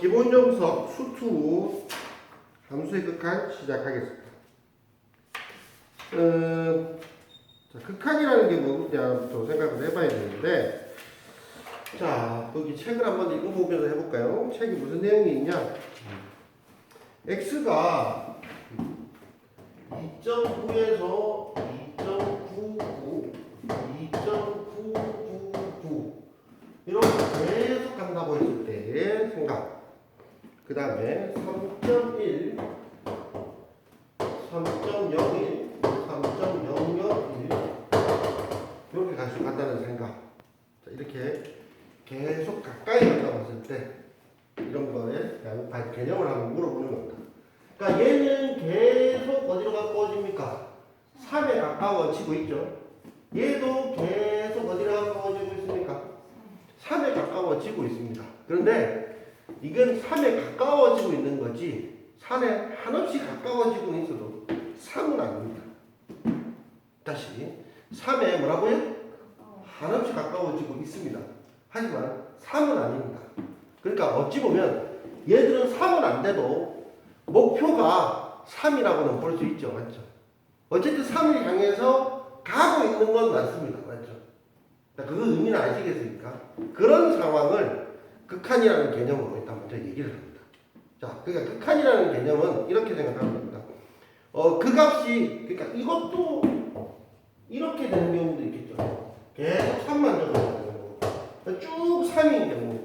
기본 정석 수투 함수의 극한 시작하겠습니다. 자, 극한이라는 게 뭐냐부터 생각을 해봐야 되는데, 자, 여기 책을 한번 읽어보면서 해볼까요? 책이 무슨 내용이 있냐? x가 2.9에서 2.99, 2.999 이렇게 계속 간다고 했을 때의 생각. 그 다음에 3.1, 3.01, 3.001 이렇게 갈 수 간다는 생각. 자, 이렇게 계속 가까이 간다고 했을 때 이런 거에 대한 개념을 한번 물어보는 겁니다. 그러니까 얘는 계속 어디로 가까워집니까? 3에 가까워지고 있죠. 얘도 계속 어디로 가까워지고 있습니까? 3에 가까워지고 있습니다. 그런데 이건 3에 가까워지고 있는 거지 3에 한없이 가까워지고 있어도 3은 아닙니다. 다시 3에 뭐라고요? 한없이 가까워지고 있습니다. 하지만 3은 아닙니다. 그러니까 어찌 보면 얘들은 3은 안 돼도 목표가 3이라고는 볼 수 있죠. 맞죠? 어쨌든 3을 향해서 가고 있는 건 맞습니다. 맞죠? 그 의미는 아시겠습니까? 그런 상황을 극한이라는 개념으로 일단 먼저 얘기를 합니다. 자, 그러니까 극한이라는 개념은 이렇게 생각하면 됩니다. 그 값이, 그러니까 이것도 이렇게 되는 경우도 있겠죠. 계속 3만 적어주는 경우. 쭉 3인 경우.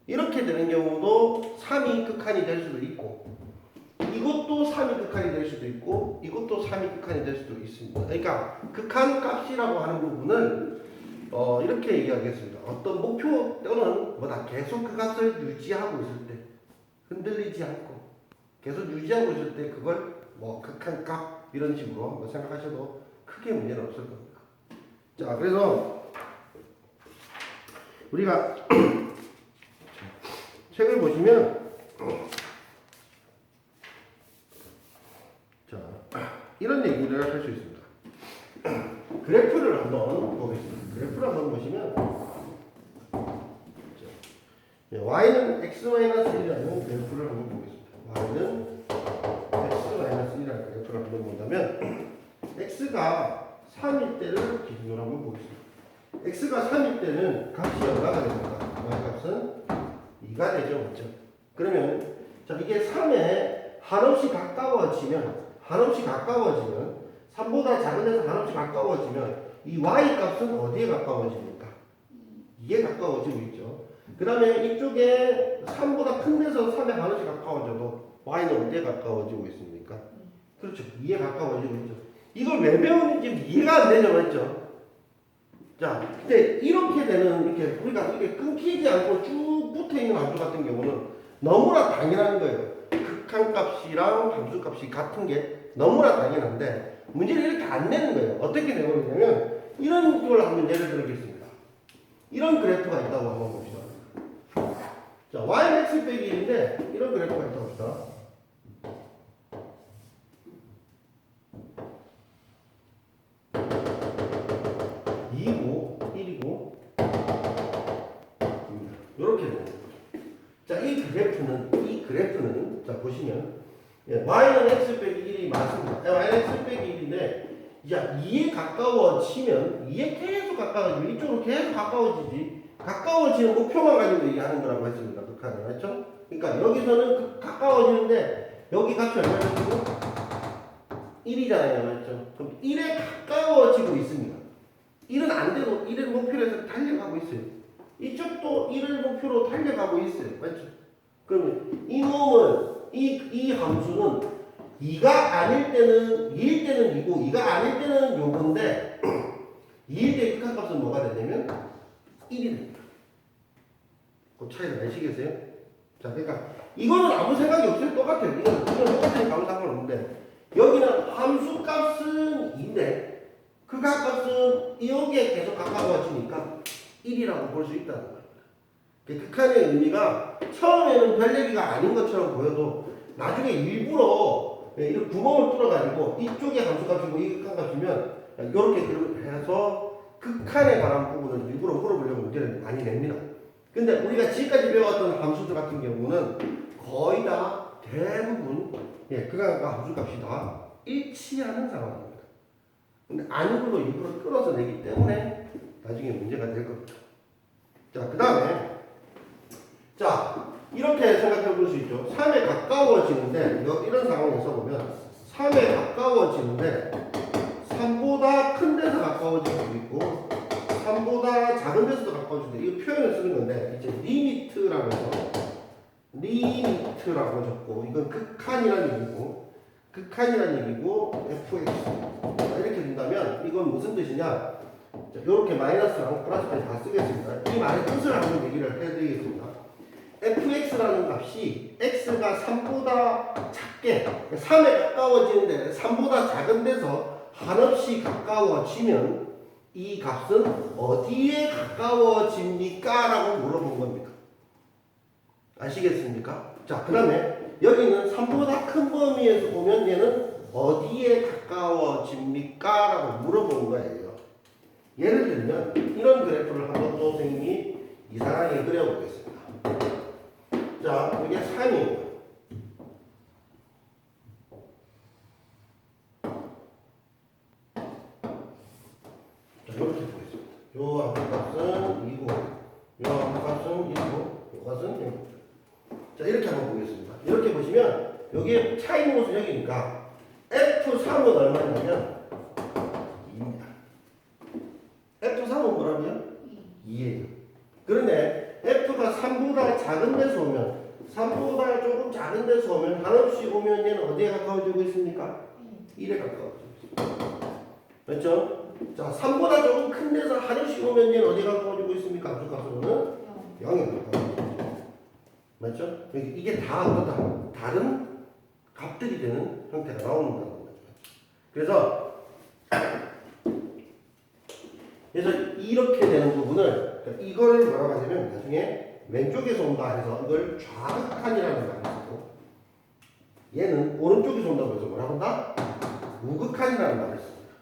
이렇게 되는 경우도 3이 극한이 될 수도 있고, 이것도 3이 극한이 될 수도 있고, 이것도 3이 극한이 될 수도 있습니다. 그러니까 극한 값이라고 하는 부분은 이렇게 얘기하겠습니다. 어떤 목표 또는 뭐다 계속 그 값을 유지하고 있을 때, 흔들리지 않고 계속 유지하고 있을 때 그걸 뭐 극한 값 이런 식으로 뭐 생각하셔도 크게 문제는 없을 겁니다. 자, 그래서 우리가 책을 보시면 자, 이런 얘기를 할 수 있습니다. 그래프를 한번 보겠습니다. 그래프를 한번 보시면 y는 x-1이라는 그래프를 한번 보겠습니다. y는 x-1이라는 그래프를 한번 본다면 x가 3일 때를 기준으로 한번 보겠습니다. x가 3일 때는 값이 얼마가 됩니까? y값은 2가 되죠. 그렇죠? 그러면 자, 이게 3에 한없이 가까워지면 3보다 작은 데서 한없이 가까워지면 이 y값은 어디에 가까워집니까? 2에 가까워지고 있죠. 그 다음에 이쪽에 3보다 큰 데서 3에 한없이 가까워져도 y는 어디에 가까워지고 있습니까? 그렇죠. 2에 가까워지고 있죠. 이걸 왜 배우는지 이해가 안 되죠. 맞죠? 자, 근데 이렇게 되는, 이렇게 우리가 이렇게 끊기지 않고 쭉 붙어 있는 함수 같은 경우는 너무나 당연한 거예요. 극한값이랑 함수값이 같은 게 너무나 당연한데 문제를 이렇게 안 내는 거예요. 어떻게 내버리냐면 이런 걸 한번 예를 들겠습니다. 이런 그래프가 있다고 한번 봅시다. 자, y는 x 빼기 1인데 이런 그래프가 있다고 봅시다. 2고 1이고 이렇게 되는 거죠. 자, 이 그래프는 자 보시면 y는 x 빼기 1이 맞습니다. y는 x 빼기 1인데 야 2에 가까워지면 2에 계속 가까워지면 이쪽으로 계속 가까워지지 가까워지는 목표만 가지고 얘기하는 거라고 했습니다. 극한은 맞죠? 그러니까 여기서는 가까워지는데 여기 값이 얼마죠? 1이잖아요. 맞죠? 그럼 1에 가까워지고 있습니다. 1은 안 돼도 1을 목표로 해서 달려가고 있어요. 이쪽도 1을 목표로 달려가고 있어요. 맞죠? 그러면 이 놈은 이 함수는 2가 아닐 때는 2일 때는 2고 2가 아닐 때는 요건데 2일 때 극한값은 뭐가 되냐면 1이 됩니다. 그 차이를 아시겠어요? 자, 그러니까 이거는 아무 생각이 없어요. 똑같아요. 이건 똑같으니까 아무 상관없는데 여기는 함수값은 2인데 극한값은 여기에 계속 가까워지니까 1이라고 볼 수 있다는 겁니다. 극한의 의미가 처음에는 별 얘기가 아닌 것처럼 보여도 나중에 일부러 이런 구멍을 뚫어가지고 이쪽에 함수값이고 이 극한값이면 이렇게 해서 극한에 관한 부분을 일부러 물어보려고 문제를 많이 냅니다. 근데 우리가 지금까지 배워왔던 함수들 같은 경우 경우는 거의 다 대부분 극한과 함수값이 다 일치하는 상황입니다. 근데 아니고도 일부러 끌어서 내기 때문에 나중에 문제가 될 겁니다. 자, 그 다음에 자 이렇게 생각해 볼 수 있죠. 3에 가까워지는데 이런 상황에서 보면 3에 가까워지는데 3보다 큰 데서 가까워질 수도 있고 3보다 작은 데서도 가까워질 수도 있고 이 표현을 쓰는 건데 이제 리미트라고 해서 리미트라고 적고 이건 극한이라는 얘기고 fx 이렇게 된다면 이건 무슨 뜻이냐 이렇게 마이너스랑 플러스까지 다 쓰겠습니다. 이 말의 뜻을 한번 얘기를 해드리겠습니다. fx라는 값이 x가 3보다 작게 3에 가까워지는데 3보다 작은 데서 한없이 가까워지면 이 값은 어디에 가까워집니까? 라고 물어본 겁니다. 아시겠습니까? 자, 그 다음에 여기는 3보다 큰 범위에서 보면 얘는 어디에 가까워집니까? 라고 물어본 거예요. 예를 들면 이런 그래프를 한번 선생님이 이상하게 그려보겠습니다. 자, 이게 3이에요. 자, 이렇게 보겠습니다. 요 앞값은 2고, 요 앞값은 1고, 요것은 0. 자, 이렇게 한번 보겠습니다. 이렇게 보시면 여기에 차 있는 곳은 여기니까 F3은 얼마냐면 2입니다. F3은 뭐라고요? 2예요. 그런데 F가 3보다 작은 데서 오면 3보다 조금 작은 데서 오면 한없이 오면 얘는 어디에 가까워지고 있습니까? 1에 가까워지고 있습니다. 맞죠? 자, 3보다 조금 큰 데서 한없이 오면 얘는 어디에 가까워지고 있습니까? 함수값으로는 0에 가까워지고 있습니다. 맞죠? 이게 다 어떻다? 다른 값들이 되는 형태가 나온다는 거죠. 그래서 이렇게 되는 부분을 이걸 뭐라고 하냐면 나중에 왼쪽에서 온다 해서 이걸 좌극한이라는 말을 쓰고 얘는 오른쪽에서 온다고 해서 뭐라고 한다? 우극한이라는 말을 씁니다.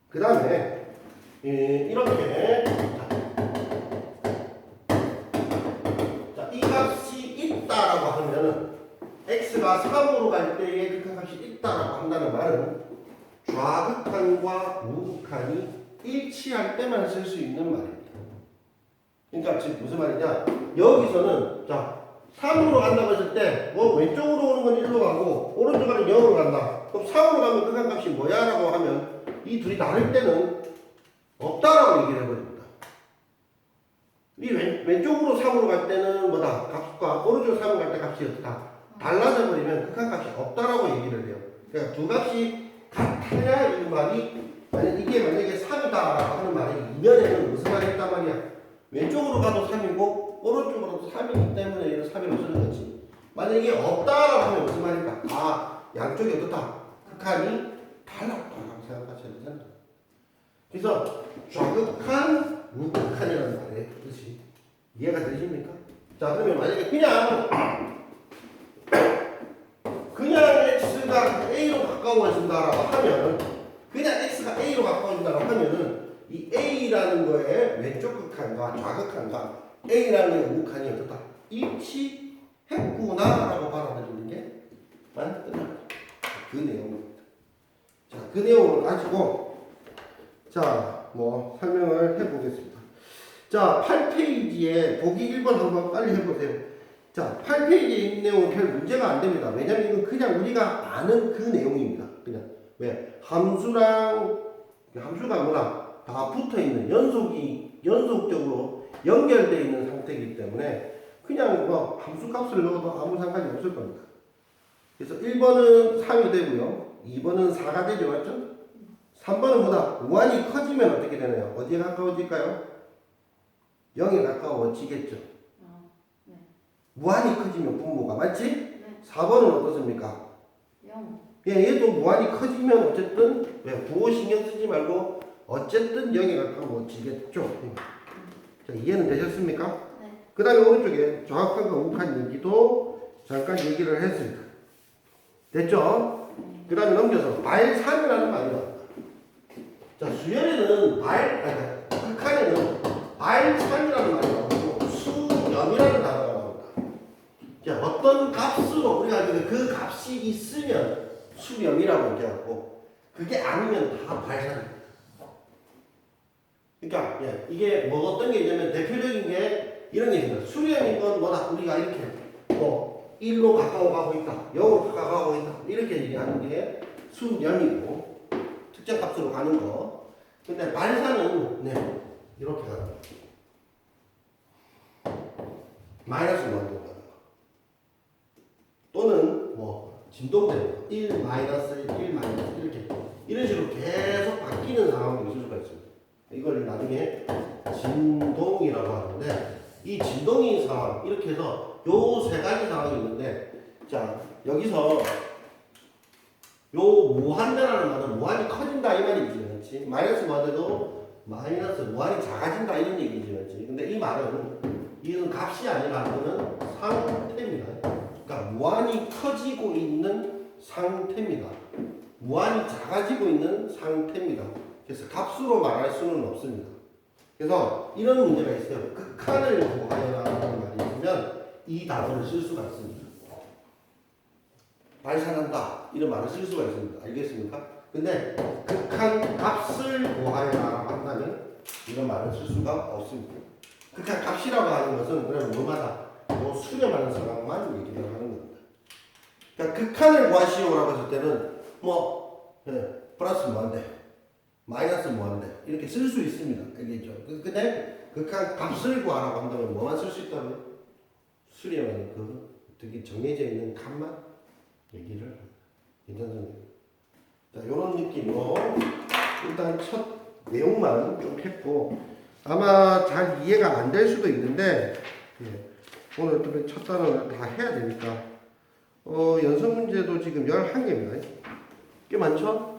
그 다음에 이렇게 자, 이 값이 있다라고 하면은 x가 3으로 갈 때의 극한값이 있다라고 한다는 말은 좌극한과 우극한이 일치할 때만 쓸 수 있는 말입니다. 그러니까 지금 무슨 말이냐? 여기서는 자 3으로 간다고 했을 때 왼쪽으로 오는 건 1로 가고 오른쪽으로 가는 0으로 간다. 그럼 3으로 가면 극한값이 뭐야? 라고 하면 이 둘이 다를 때는 없다라고 얘기를 해버립니다. 이 왼쪽으로 3으로 갈 때는 뭐다? 값과 오른쪽으로 3으로 갈 때 값이 어떻다? 달라져 버리면 극한값이 없다라고 얘기를 해요. 그러니까 두 값이 같아야 이 말이 이게 만약에 3이다 하는 말이 이면에는 무슨 말이 있단 말이야? 왼쪽으로 가도 3이고 오른쪽으로도 3이기 때문에 얘는 3이라고 쓰는 거지. 만약에 이게 없다라고 하면 무슨 말일까? 아, 양쪽이 어떻다? 극한이 달랐다라고 생각하셔야 된다. 그래서 좌극한, 우극한이라는 말의 뜻이 이해가 되십니까? 자, 그러면 만약에 그냥 x가 a로 가까워진다라고 하면 그냥 x가 a로 가까워진다고 하면은 이 a라는 거에 왼쪽 극한과 좌극한과 a라는 우극한이 어떻다? 일치했구나라고 받아들이는 게 맞다. 그 내용입니다. 자, 그 내용을 가지고 자, 설명을 해보겠습니다. 자, 8페이지에 보기 1번 한번 빨리 해보세요. 자, 8페이지에 있는 내용은 별 문제가 안 됩니다. 왜냐면 이건 그냥 우리가 아는 그 내용입니다. 그냥. 왜? 함수가 뭐나 다 붙어 있는 연속적으로 연결되어 있는 상태이기 때문에 그냥 함수 값을 넣어도 아무 상관이 없을 겁니다. 그래서 1번은 3이 되고요. 2번은 4가 되죠. 맞죠? 3번은 뭐다? 무한히 커지면 어떻게 되나요? 어디에 가까워질까요? 0에 가까워지겠죠. 네. 무한히 커지면 분모가 맞지? 네. 4번은 어떻습니까? 0. 예, 얘도 무한히 커지면 어쨌든 부호 신경 쓰지 말고 어쨌든 0에 가까워지겠죠. 자, 이해는 되셨습니까? 네. 그 다음에 오른쪽에 정확한 우극한 얘기도 잠깐 얘기를 했습니다. 됐죠? 그 다음에 넘겨서 발산이라는 말이 나옵니다. 자, 수열에는 극한에는 발산이라는 말이 나오고 수염이라는 단어가 나옵니다. 자, 어떤 값으로 우리가 그 값이 있으면 수렴이라고 얘기하고 그게 아니면 다 발산입니다. 그러니까 예, 이게 뭐 어떤 게 있냐면 대표적인 게 이런 게 있습니다. 수렴인 건 뭐다? 우리가 이렇게 뭐 1로 가까워 가고 있다. 0으로 가까워 가고 있다. 이렇게 얘기하는 게 수렴이고 특정 값으로 가는 거. 근데 발산은 네, 이렇게 가는 거. 마이너스 원으로 가는 거. 또는 뭐 진동대로 1 마이너스 1 마이너스 이렇게 이런 식으로 계속 바뀌는 상황이 있을 수가 있습니다. 이걸 나중에 진동이라고 하는데 이 진동인 상황 이렇게 해서 요 세 가지 상황이 있는데 자 여기서 요 무한대라는 말은 무한이 커진다 이 말이지 그렇지 마이너스 무한대도 마이너스 무한이 작아진다 이런 얘기지 그렇지 근데 이 말은 이건 값이 아니라 이거는 상태입니다. 그러니까 무한이 커지고 있는 상태입니다. 무한이 작아지고 있는 상태입니다. 그래서 값으로 말할 수는 없습니다. 그래서 이런 문제가 있어요. 극한을 구하여라는 말이 있으면 이 단어를 쓸 수가 있습니다. 발산한다 이런 말을 쓸 수가 있습니다. 알겠습니까? 근데 극한 값을 구하여라고 한다면 이런 말을 쓸 수가 없습니다. 극한 값이라고 하는 것은 그냥 뭐마다 뭐 수렴하는 상황만 얘기를 하는 겁니다. 그러니까 극한을 구하시오라고 했을 때는 뭐 플러스 무한대 마이너스 무한대 이렇게 쓸 수 있습니다. 알겠죠? 근데 극한 값을 구하라고 한다면 뭐만 쓸 수 있다고요? 수렴하는 그 되게 정해져 있는 값만 얘기를 합니다. 괜찮습니까? 자, 이런 느낌으로 일단 첫 내용만 좀 했고 아마 잘 이해가 안 될 수도 있는데 예, 오늘 또 첫 단원을 다 해야 되니까 연습 문제도 지금 11개입니다. 꽤 많죠?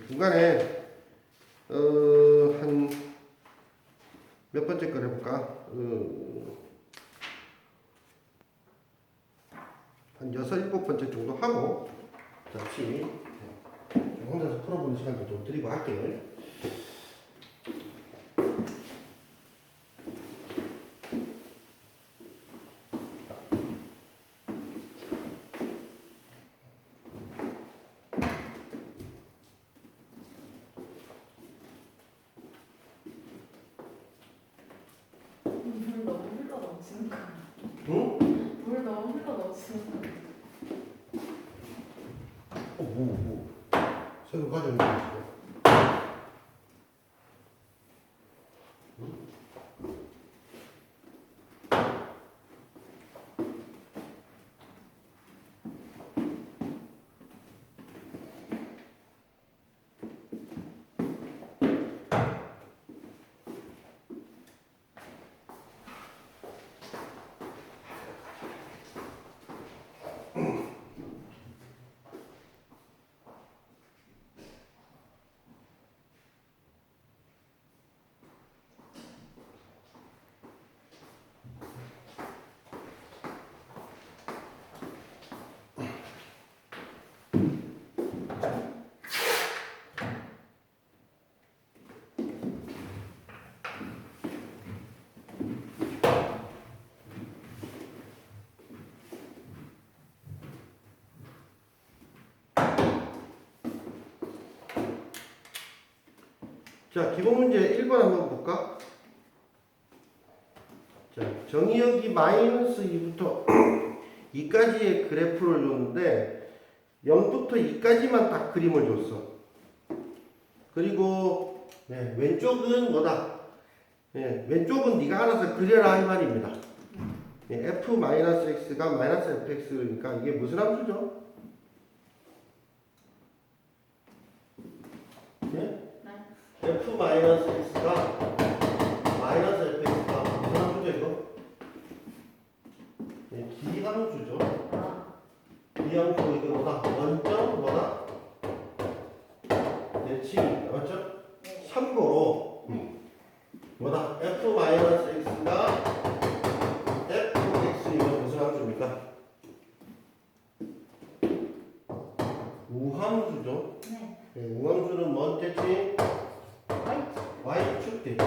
중간에 한 몇 번째 걸 해볼까? 한 6, 7번째 정도 하고 다시 혼자서 풀어보는 시간도 좀 드리고 할게요. 물 너무 흘러 넘치는 거. 응? 물 너무 흘러 넘치는 거. 뭐. 새로 가져온 거 있어요. 자, 기본 문제 1번 한번 볼까? 자, 정의역이 마이너스 2부터 2까지의 그래프를 줬는데 0부터 2까지만 딱 그림을 줬어. 그리고 왼쪽은 뭐다? 왼쪽은 네가 알아서 그려라 이 말입니다. f-x가 마이너스 fx니까 이게 무슨 함수죠? f-x가 마이너스 fx가 무슨 함수죠 이거? 기함수죠. 기함수 이거 뭐다? 원점 뭐다? 칭 맞죠? 참고로 뭐다? f-x가 fx이면 무슨 함수입니까? 우함수죠. 우함수는 뭔 대칭? Y축 대칭.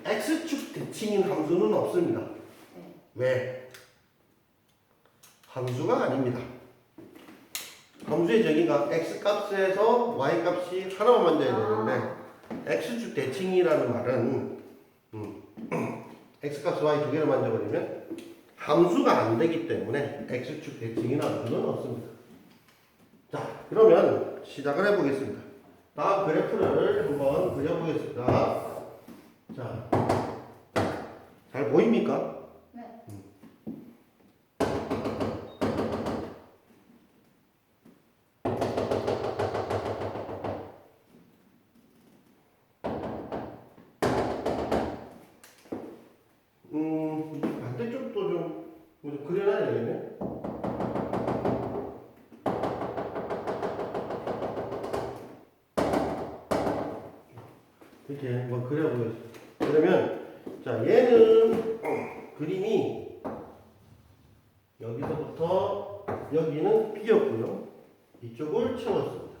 X축 대칭인 함수는 없습니다. 왜? 함수가 아닙니다. 함수의 정의가 x값에서 y값이 하나만 만져야 되는데 x축 대칭이라는 말은 x값 y 두 개를 만져버리면 함수가 안 되기 때문에 x축 대칭이라는 건 없습니다. 자, 그러면 시작을 해보겠습니다. 다음 그래프를 한번 그려보겠습니다. 자, 잘 보입니까? 네. 반대쪽도 좀 그려놔야 되겠네. 이렇게 한번 그려보겠습니다. 그러면 자, 얘는 그림이 여기서부터 여기는 비었고요. 이쪽을 채웠습니다.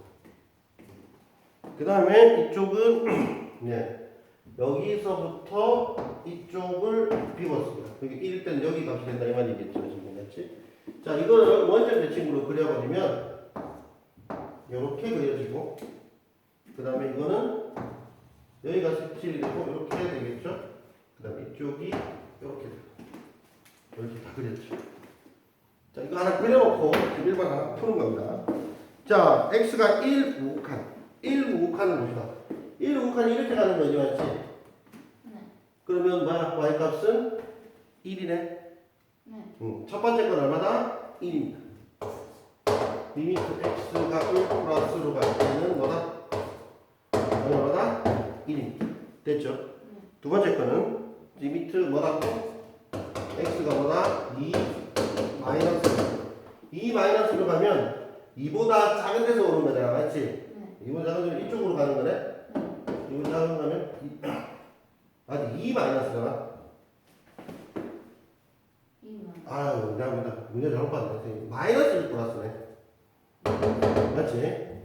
그 다음에 이쪽은 네, 여기서부터 이쪽을 비웠습니다. 여기 1 때는 여기 값이 된다 이 말이겠죠, 지금 맞지? 자, 이거를 원점 대칭으로 그려버리면 이렇게 그려지고, 그 다음에 이거는 여기가 색칠이 되고 이렇게 해야 되겠죠? 그 다음에 이쪽이 이렇게 되고 이렇게 다 그렸죠. 자, 이거 하나 그려놓고 일반 하나 푸는 겁니다. 자, x가 1 우극한 1 우극한을 봅시다. 1 우극한이 이렇게 가는 거지 맞지? 네. 그러면 뭐야? y값은 1이네. 네. 첫 번째 건 얼마다? 1입니다. 리미트 x가 1 플러스로 갈 때는 뭐다? 얼마다? 1입니다. 됐죠? 네. 두 번째 거는 리미트 뭐다? x가 뭐다? 2 마이너스 2 마이너스로 가면 2보다 작은 데서 오는 거잖아 맞지? 네. 2보다 작은 데는 이쪽으로 가는 거네? 네. 2보다 작은 거면 아직 2 마이너스잖아? 2만. 아유 미안합니다. 문제 잘못 봤네. 마이너스 1 플러스네. 맞지? 네.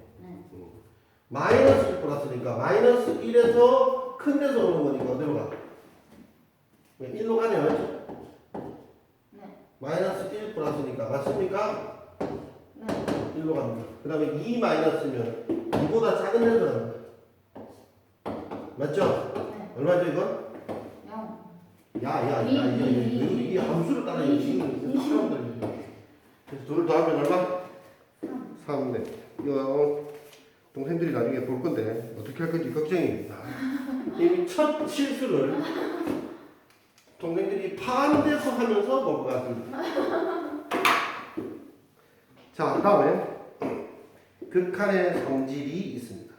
마이너스 1 플러스니까 마이너스 1에서 큰 데서 오는 거니까 어디로 가? 1로 가냐 맞지? 네. 마이너스 1 플러스니까 맞습니까? 네. 1로 갑니다. 그 다음에 2 마이너스면 2보다 작은 데서 갑니다. 맞죠? 네. 얼마죠 이건? 0. 이 함수를 따라야지. 지금 사람들이. 그래서 둘을 더하면 얼마? 3. 네. 이거 동생들이 나중에 볼 건데 어떻게 할 건지 걱정입니다. 이미 첫 실수를 동생들이 반대서 하면서 볼 것 같습니다. 자, 다음에 극한의 성질이 있습니다.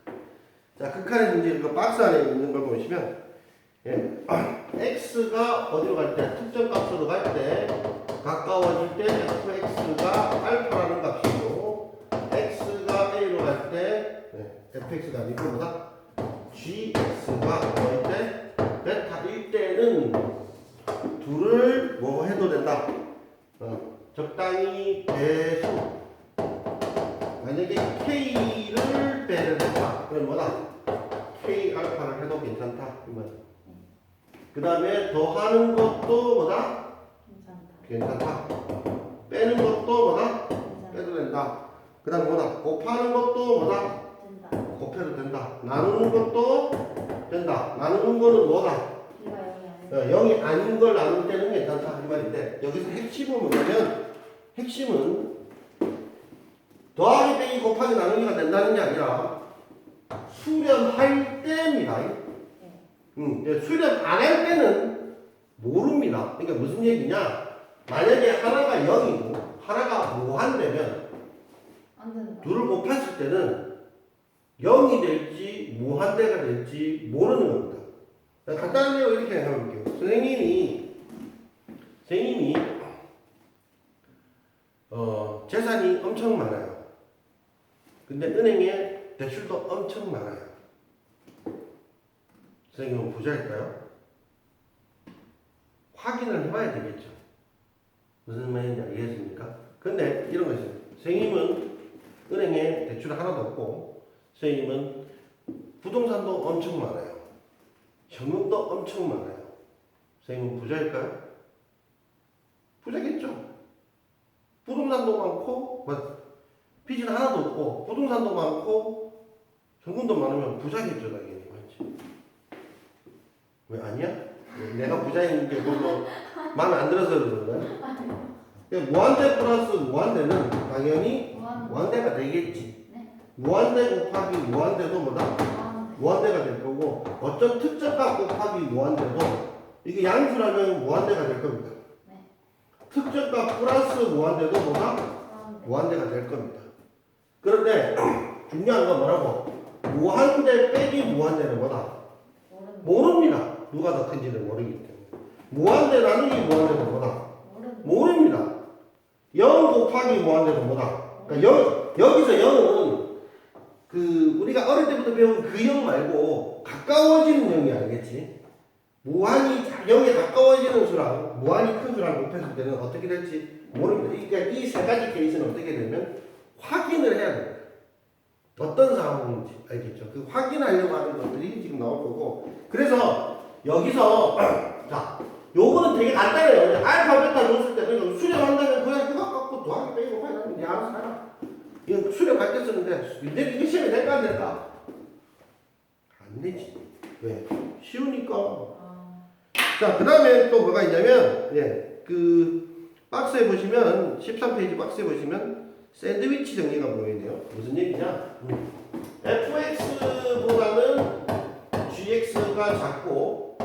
자, 극한의 성질, 그 박스 안에 있는 걸 보시면 예, x가 어디로 갈 때, 특정 값으로 갈 때 가까워질 때 fx가 알파라는 값이고 x가 a로 갈 때 fx가 아니고 뭐다? gx가 뭐일 때 베타일 때는 둘을 뭐 해도 된다. 적당히 배수. 만약에 k를 배를 했다. 그럼 뭐다? k 알파를 해도 괜찮다. 이 말이야. 그 다음에 더하는 것도 뭐다? 괜찮다. 빼는 것도 뭐다? 괜찮다. 빼도 된다. 그 다음에 뭐다? 곱하는 것도 뭐다? 된다. 곱해도 된다. 나누는 것도 된다. 나누는 거는 뭐다? B가 0이 아니고. 0이 아닌 걸 나눌 때는 괜찮다. 이 말인데 여기서 핵심은 뭐냐면 핵심은 더하기 빼기 곱하기 나누기가 된다는 게 아니라 수렴할 때입니다. 수렴 안 할 때는 모릅니다. 그러니까 무슨 얘기냐? 만약에 하나가 0이고 하나가 무한되면 안 된다. 둘을 곱했을 때는 0이 될지 무한대가 될지 모르는 겁니다. 간단한 내용 이렇게 해볼게요. 선생님이 재산이 엄청 많아요. 근데 은행에 대출도 엄청 많아요. 선생님은 부자일까요? 확인을 해봐야 되겠죠. 무슨 말인지 알겠습니까? 근데 이런 거 있어요. 선생님은 은행에 대출 하나도 없고 선생님은 부동산도 엄청 많아요. 현금도 엄청 많아요. 선생님은 부자일까요? 부동산도 많고 빚은 하나도 없고 부동산도 많고 현금도 많으면 부자겠죠 당연히. 맞지? 왜 아니야? 내가 부자인 게 별로 마음에 안 들어서 그러는 거야? 그러니까 무한대 플러스 무한대는 당연히 무한대가 되겠지. 네. 무한대 곱하기 무한대도 뭐다? 무한대가 될 거고 어떤 특정값 곱하기 무한대도 이게 양수라면 무한대가 될 겁니다. 네. 특정값 플러스 무한대도 뭐다? 무한대가 될 겁니다. 그런데 중요한 건 뭐라고? 무한대 빼기 무한대는 뭐다? 모릅니다. 누가 더 큰지를 모르기 때문에. 무한대 나누기 무한대는 뭐다? 모릅니다. 0 곱하기 무한대는 뭐다? 그러니까 여기서 0은 그 우리가 어릴 때부터 배운 그 0 말고 가까워지는 0이 알겠지? 무한이 0에 가까워지는 수랑 무한이 큰 수랑 곱했을 때는 어떻게 될지 모릅니다. 그러니까 이 세 가지 케이스는 어떻게 되면 확인을 해야 됩니다. 어떤 상황인지 알겠죠? 그 확인하려고 하는 것들이 지금 나올 거고 그래서 여기서 자 요거는 되게 간단해요. 알파 베타 줬을 때 그냥 수렴한다면 그냥 그거 갖고 더하기 빼고 하면 그냥 알아서 살아. 이거 수렴할 때 쓰는데 이게 시험에 될까 안 될까? 안 되지. 왜? 쉬우니까. 자, 그 다음에 또 뭐가 있냐면, 그, 박스에 보시면, 13페이지 박스에 보시면, 샌드위치 정리가 보이네요. 무슨 얘기냐? fx보다는 gx가 작고,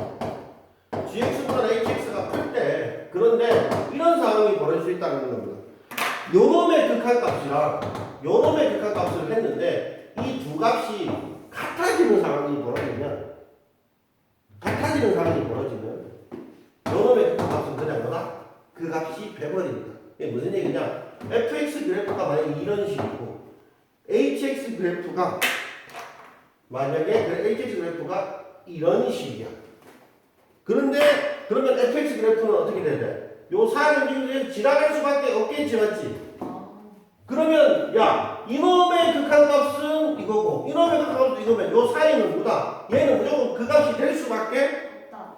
gx보다 hx가 클 때, 그런데 이런 상황이 벌어질 수 있다는 겁니다. 요놈의 극한값이랑 요놈의 극한값을 했는데, 이 두 값이 같아지는 상황이 벌어지면, 요놈의 극한값은 그냥 뭐다? 그 값이 돼버립니다. 이게 무슨 얘기냐? fx 그래프가 만약에 이런 식이고 hx 그래프가 만약에 hx 그래프가 이런 식이야. 그런데 그러면 fx 그래프는 어떻게 돼야 돼? 요 사는 지나갈 수밖에 없겠지, 맞지? 그러면 야 이놈의 극한값은 이거고 이놈의 극한값은 이거면 요 사이는 뭐다? 얘는 무조건 그 값이 될 수밖에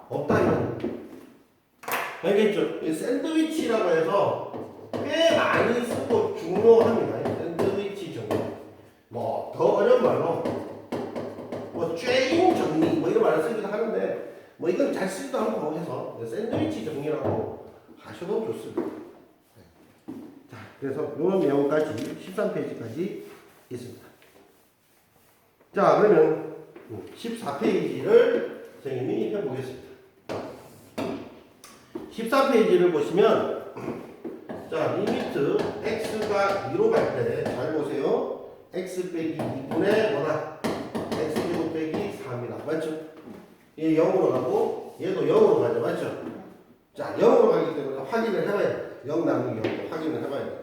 없다 이거는. 알겠죠? 이 샌드위치라고 해서 꽤 많이 쓰고 중요합니다. 샌드위치 정리. 뭐 더 어려운 말로 뭐 쬐인 정리 뭐 이런 말을 쓰기도 하는데 뭐 이건 잘 쓰지도 않고 해서 샌드위치 정리라고 하셔도 좋습니다. 자, 그래서 이런 내용까지 13페이지까지 있습니다. 자, 그러면 14페이지를 선생님이 해보겠습니다. 14페이지를 보시면 자 리미트 x가 2로 갈 때 잘 보세요. x 빼기 2분의 뭐다? x제곱 빼기 4입니다. 맞죠? 얘 0으로 가고 얘도 0으로 가죠. 맞죠? 자 0으로 가기 때문에 확인을 해봐야 돼요. 0 나누기 0 확인을 해봐야 돼요.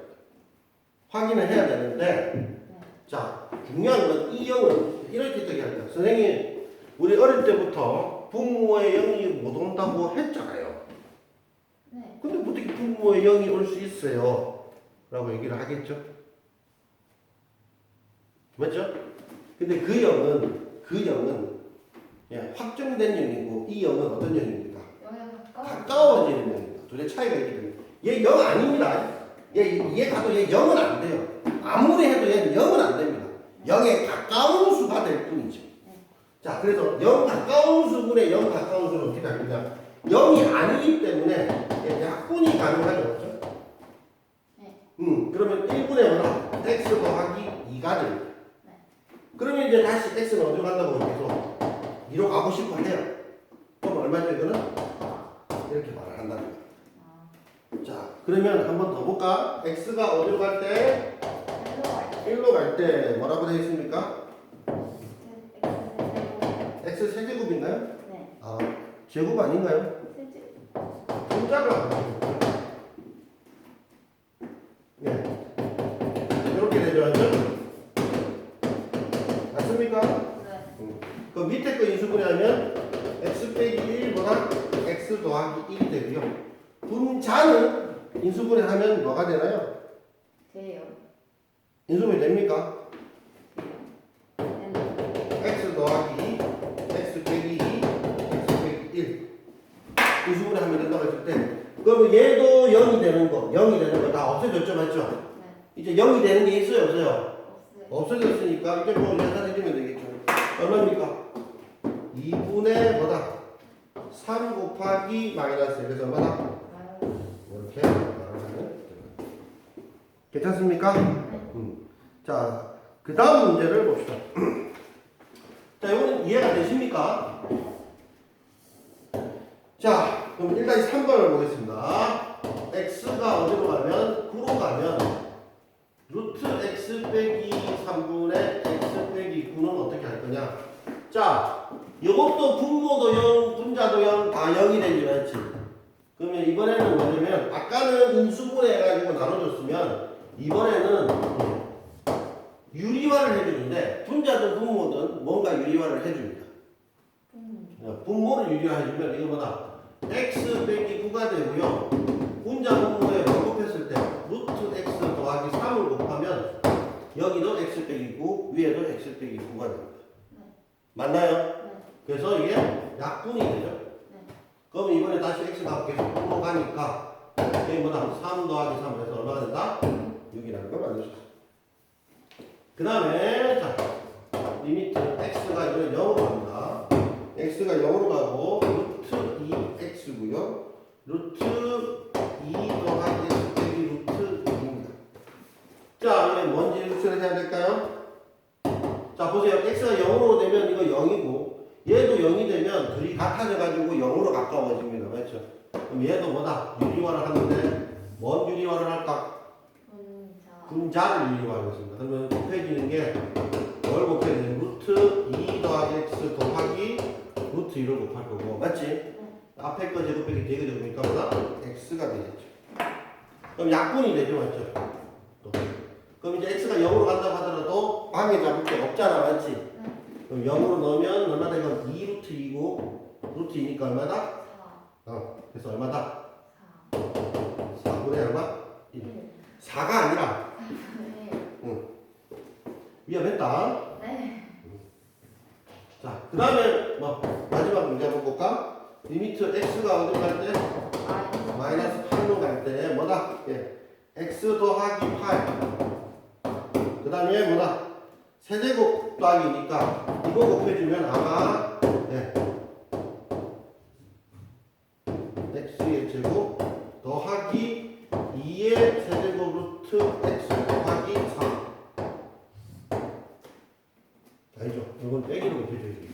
확인을 해야 되는데 자 중요한 건 이 0은 이렇게 어떻게 할까요? 선생님 우리 어릴 때부터 분모의 0이 못 온다고 했잖아요. 근데 어떻게 분모의 0이 올 수 있어요? 라고 얘기를 하겠죠? 맞죠? 근데 그 0은 예, 확정된 0이고 이 0은 어떤 0입니까? 가까워지는 0입니다. 둘의 차이가 있기 때문에 얘 0 아닙니다. 얘 가도 얘 0은 안 돼요. 아무리 해도 얘는 0은 안 됩니다. 0에 가까운 수가 될 뿐이죠. 자, 그래서 0 가까운 수분의 0 가까운 수는 어떻게 할 거냐? 0이 아니기 때문에 약분이 가능하죠. 그렇죠? 그러면 1분의 뭐다? x 더하기 2가 됩니다. 그러면 이제 다시 x는 어디로 간다고 계속 2로 가고 싶어 해요. 그럼 얼마죠 이거는? 이렇게 말을 한다는 거예요. 자, 그러면 한 번 더 볼까? x가 어디로 갈 때? 1로 갈 때 뭐라고 되어 있습니까? x 세제곱인가요? 네. 아, 제곱 아닌가요? 분자가 네. 이렇게 되죠. 맞습니까? 네. 그 밑에 거 인수분해하면 x 빼기 1보다 x 더하기 1이 되고요. 분자는 인수분해하면 뭐가 되나요? 돼요. 인수분해 됩니까? 네. x 더하기 2, x 빼기 2, x 빼기 1 인수분해하면 된다고 했을 때 그러면 얘도 0이 되는 거, 0이 되는 거 다 없어졌죠, 맞죠? 네. 이제 0이 되는 게 있어요, 없어요? 없어요. 없어졌으니까 이제 뭐 계산해주면 되겠죠. 얼마입니까? 2분의 뭐다? 3 곱하기 마이너스. 그래서 얼마다? 이렇게 말하면 됩니다. 괜찮습니까? 자, 그 다음 문제를 봅시다. 자, 이거는 이해가 되십니까? 자, 그럼 일단 3번을 보겠습니다. x가 어디로 가면 9로 가면 루트 x 빼기 3분의 x 빼기 9는 어떻게 할 거냐? 자, 이것도 분모도 0, 분자도 0, 다 0이 되지 않지? 그러면 이번에는 뭐냐면 아까는 인수분해 해가지고 나눠줬으면 이번에는 유리화를 해주는데 분자든 분모든 뭔가 유리화를 해줍니다. 분모를 유리화해주면 이거보다 x 빼기 9가 되고요. 분자 분모에 번곱했을 때 루트 x 더하기 3을 곱하면 여기도 x 빼기 9, 위에도 x 빼기 9가 됩니다. 맞나요? 그래서 이게 약분이 되죠. 그럼 이번에 다시 x가 계속 분모 가니까 여기 뭐다? 3 더하기 3 해서 얼마가 된다? 6이라는 걸 만들 수 있어요. 그 다음에 자 리미트 x가 이번에 0으로 갑니다. x가 0으로 가고 루트 2x고요. 루트 2 더하기 x 빼기 루트 2입니다. 자, 이게 뭔지 수술해야 될까요? 자, 보세요. x가 0으로 되면 이거 0이고 얘도 0이 되면 둘이 같아져 가지고 0으로 가까워집니다. 맞죠? 그럼 얘도 뭐다? 유리화를 하는데 뭔 유리화를 할까? 분자를 유리화하겠습니다. 그러면 곱해지는 게 뭘 곱해지는 루트 2 더하기 x 곱하기 루트 2를 곱할 거고 맞지? 앞에 거 제곱하기 뒤에 거 제곱이니까 뭐다? x가 되겠죠. 그럼 약분이 되죠. 맞죠? 또. 그럼 이제 x가 0으로 간다고 하더라도 방에 잡을 게 없잖아. 맞지? 그럼 0으로 넣으면 얼마 되건 2루트 2고 루트 2니까 얼마다? 4. 그래서 얼마다? 4분의 얼마? 1. 4가 아니라 위험했다. 네. 자, 그 다음에 뭐 마지막 문제 한번 볼까? 리미트 x가 어디로 갈 때? 마이너스 8로 갈 때 뭐다? 예. x 더하기 8. 그 다음에 뭐다? 세제곱 더하기니까 이거 곱해주면 아마 네. x의 제곱 더하기 2의 세제곱 루트 x 더하기 4 알죠? 이건 빼기로 곱해줘야 되겠죠.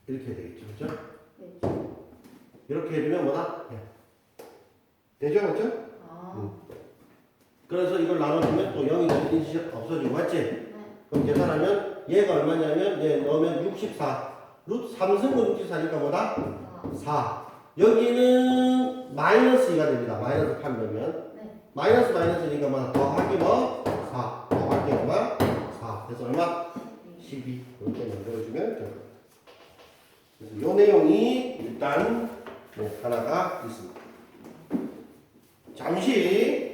이렇게 해야 되겠죠. 그렇죠? 이렇게 해주면 뭐다? 네. 되죠? 그렇죠? 그래서 이걸 나눠주면 또 0이 되는 인식 없어지고 맞지? 그럼 계산하면 얘가 얼마냐면 얘 넣으면 64 루트 3승분 64니까 뭐다? 4 여기는 마이너스 2가 됩니다. 마이너스 8 넣으면 마이너스 마이너스니까 뭐 더하기 뭐? 4 더하기 얼마? 4 그래서 얼마? 12 이렇게 만들어주면 됩니다. 그래서 이 내용이 일단 하나가 있습니다. 잠시